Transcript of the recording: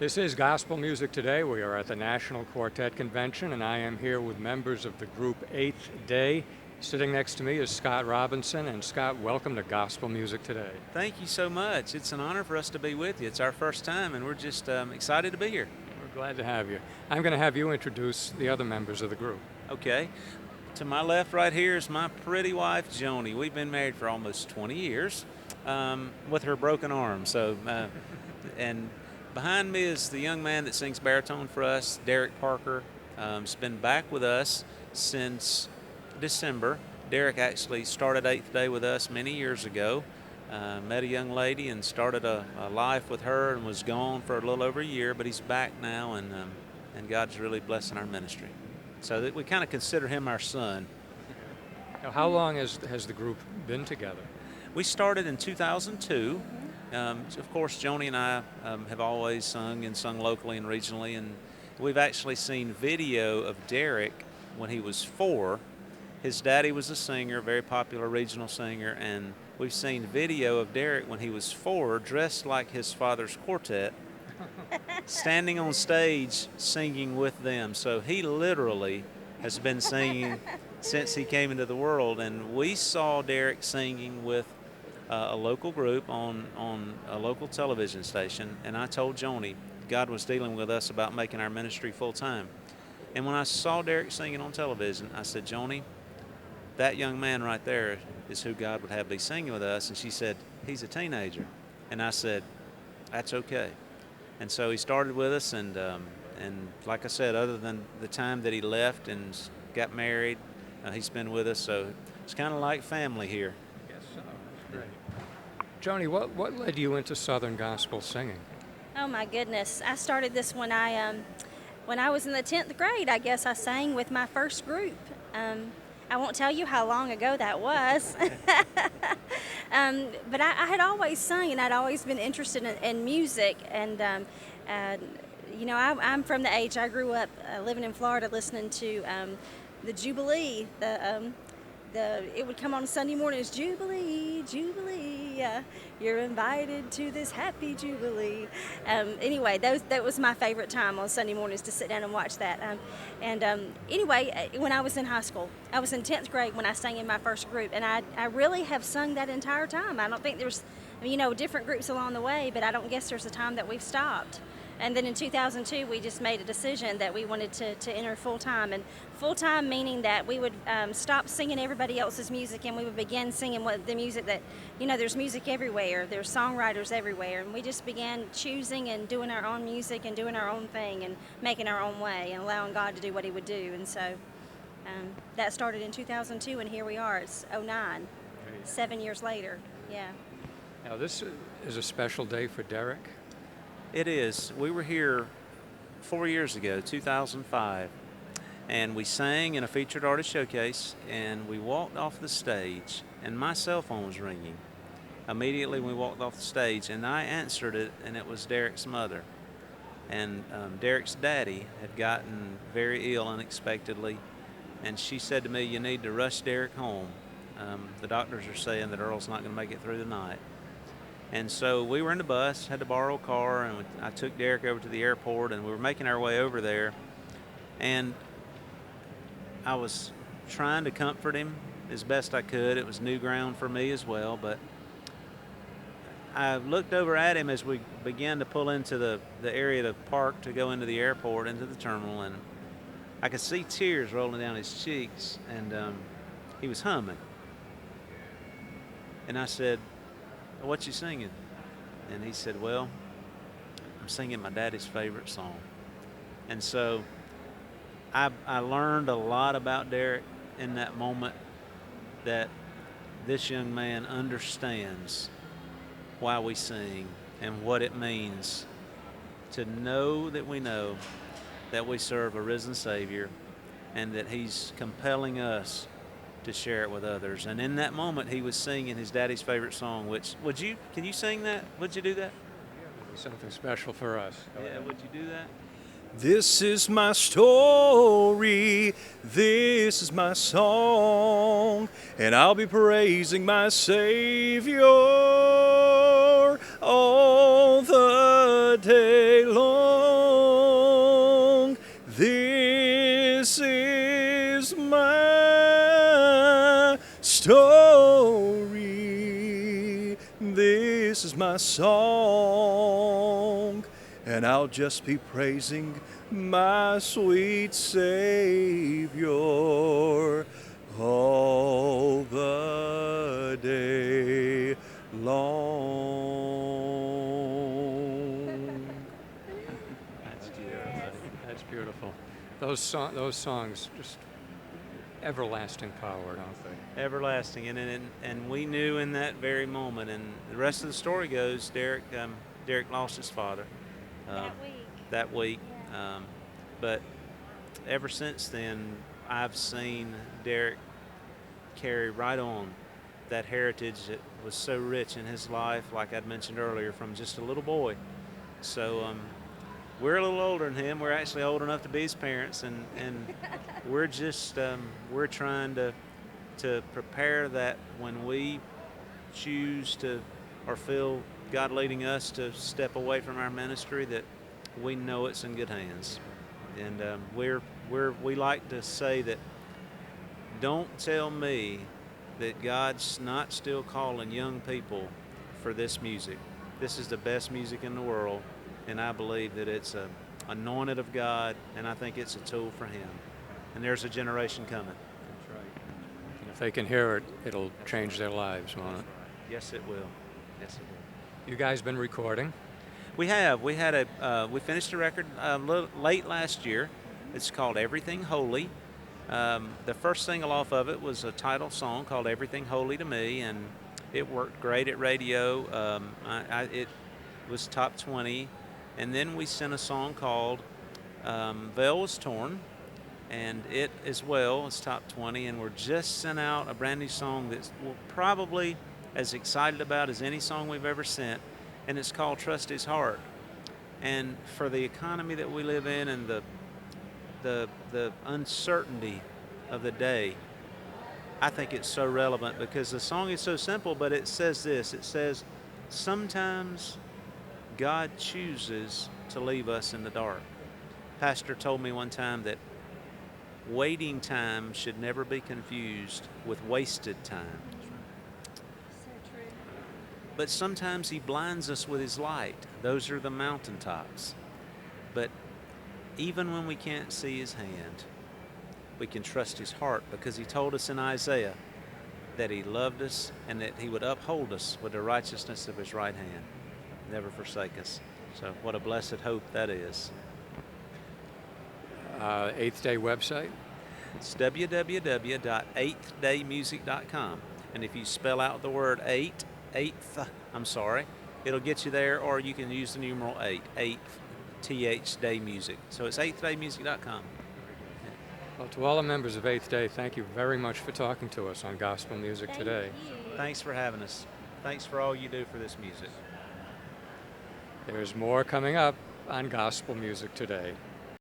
This is Gospel Music Today. We are at the National Quartet Convention, and I am here with members of the group Eighth Day. Sitting next to me is Scott Robinson, and Scott, welcome to Gospel Music Today. Thank you so much. It's an honor for us to be with you. It's our first time, and we're just excited to be here. We're glad to have you. I'm going to have you introduce the other members of the group. Okay. To my left right here is my pretty wife, Joni. We've been married for almost 20 years with her broken arm. And behind me is the young man that sings baritone for us, Derek Parker. He's been back with us since December. Derek actually started Eighth Day with us many years ago. Met a young lady and started a life with her and was gone for a little over a year, but he's back now, and God's really blessing our ministry. So that we kind of consider him our son. Now, how long has the group been together? We started in 2002. Of course, Joni and I have always sung locally and regionally, and we've actually seen video of Derek when he was 4. His daddy was a singer, very popular regional singer, and we've seen video of Derek when he was 4, dressed like his father's quartet, standing on stage singing with them. So he literally has been singing since he came into the world, and we saw Derek singing with a local group on a local television station, and I told Joni God was dealing with us about making our ministry full-time. And when I saw Derek singing on television, I said, Joni, that young man right there is who God would have be singing with us. And she said, he's a teenager. And I said, that's okay. And so he started with us, and like I said, other than the time that he left and got married, he's been with us. So it's kind of like family here. Yes, so. Great. Joni, what led you into Southern gospel singing? Oh my goodness! I started this when I was in the 10th grade. I guess I sang with my first group. I won't tell you how long ago that was, but I had always sung, and I'd always been interested in music. And I'm from the age I grew up living in Florida, listening to the Jubilee. It would come on Sunday mornings, Jubilee, Jubilee, you're invited to this happy Jubilee. Anyway, that was my favorite time on Sunday mornings, to sit down and watch that. Anyway, when I was in high school, I was in 10th grade when I sang in my first group, and I really have sung that entire time. I don't think there's, different groups along the way, but I don't guess there's a time that we've stopped. And then in 2002, we just made a decision that we wanted to enter full-time. And full-time meaning that we would stop singing everybody else's music, and we would begin singing the music that, there's music everywhere. There's songwriters everywhere. And we just began choosing and doing our own music and doing our own thing and making our own way and allowing God to do what he would do. And so that started in 2002, and here we are. It's 2009, 7 years later. Yeah. Now, this is a special day for Derek. It is. We were here 4 years ago, 2005, and we sang in a featured artist showcase, and we walked off the stage, and my cell phone was ringing. Immediately we walked off the stage, and I answered it, and it was Derek's mother. And Derek's daddy had gotten very ill unexpectedly, and she said to me, you need to rush Derek home. The doctors are saying that Earl's not going to make it through the night. And so we were in the bus, had to borrow a car, and I took Derek over to the airport, and we were making our way over there. And I was trying to comfort him as best I could. It was new ground for me as well, but I looked over at him as we began to pull into the area to park to go into the airport, into the terminal, and I could see tears rolling down his cheeks, and he was humming. And I said, what you singing? And he said, well, I'm singing my daddy's favorite song. And so I learned a lot about Derek in that moment, that this young man understands why we sing and what it means to know that we serve a risen Savior, and that he's compelling us to share it with others. And in that moment, he was singing his daddy's favorite song, which, can you sing that? Would you do that? Yeah, something special for us. Yeah, would you do that? This is my story, this is my song, and I'll be praising my Savior all the day long. song, and I'll just be praising my sweet Savior all the day long. That's beautiful. Those songs just everlasting power, don't they? Everlasting, and we knew in that very moment. And the rest of the story goes, Derek lost his father That week. that week. But ever since then, I've seen Derek carry right on that heritage that was so rich in his life, like I'd mentioned earlier, from just a little boy. So we're a little older than him. We're actually old enough to be his parents, and we're just we're trying to prepare that when we choose to or feel God leading us to step away from our ministry, that we know it's in good hands. And we like to say that, don't tell me that God's not still calling young people for this music. This is the best music in the world, and I believe that it's anointed of God, and I think it's a tool for Him. And there's a generation coming. That's right. And if they can hear it, it'll change their lives, won't it? Yes, it will. Yes, it will. You guys been recording? We have. We finished a record late last year. It's called Everything Holy. The first single off of it was a title song called Everything Holy to Me, and it worked great at radio. It was top 20. And then we sent a song called Veil Was Torn, and it as well is top 20. And we're just sent out a brand new song that we're probably as excited about as any song we've ever sent, and it's called Trust His Heart. And for the economy that we live in and the uncertainty of the day, I think it's so relevant, because the song is so simple, but it says this. It says, sometimes God chooses to leave us in the dark. Pastor told me one time that waiting time should never be confused with wasted time. So true. But sometimes He blinds us with His light. Those are the mountaintops. But even when we can't see His hand, we can trust His heart, because He told us in Isaiah that He loved us and that He would uphold us with the righteousness of His right hand, never forsake us. So what a blessed hope that is. Eighth Day website? It's www.8thdaymusic.com. And if you spell out the word eighth, it'll get you there, or you can use the numeral 8, TH Day Music. So it's 8thdaymusic.com. Well, to all the members of Eighth Day, thank you very much for talking to us on Gospel Music Thank today. you. Thanks for having us. Thanks for all you do for this music. There's more coming up on Gospel Music today.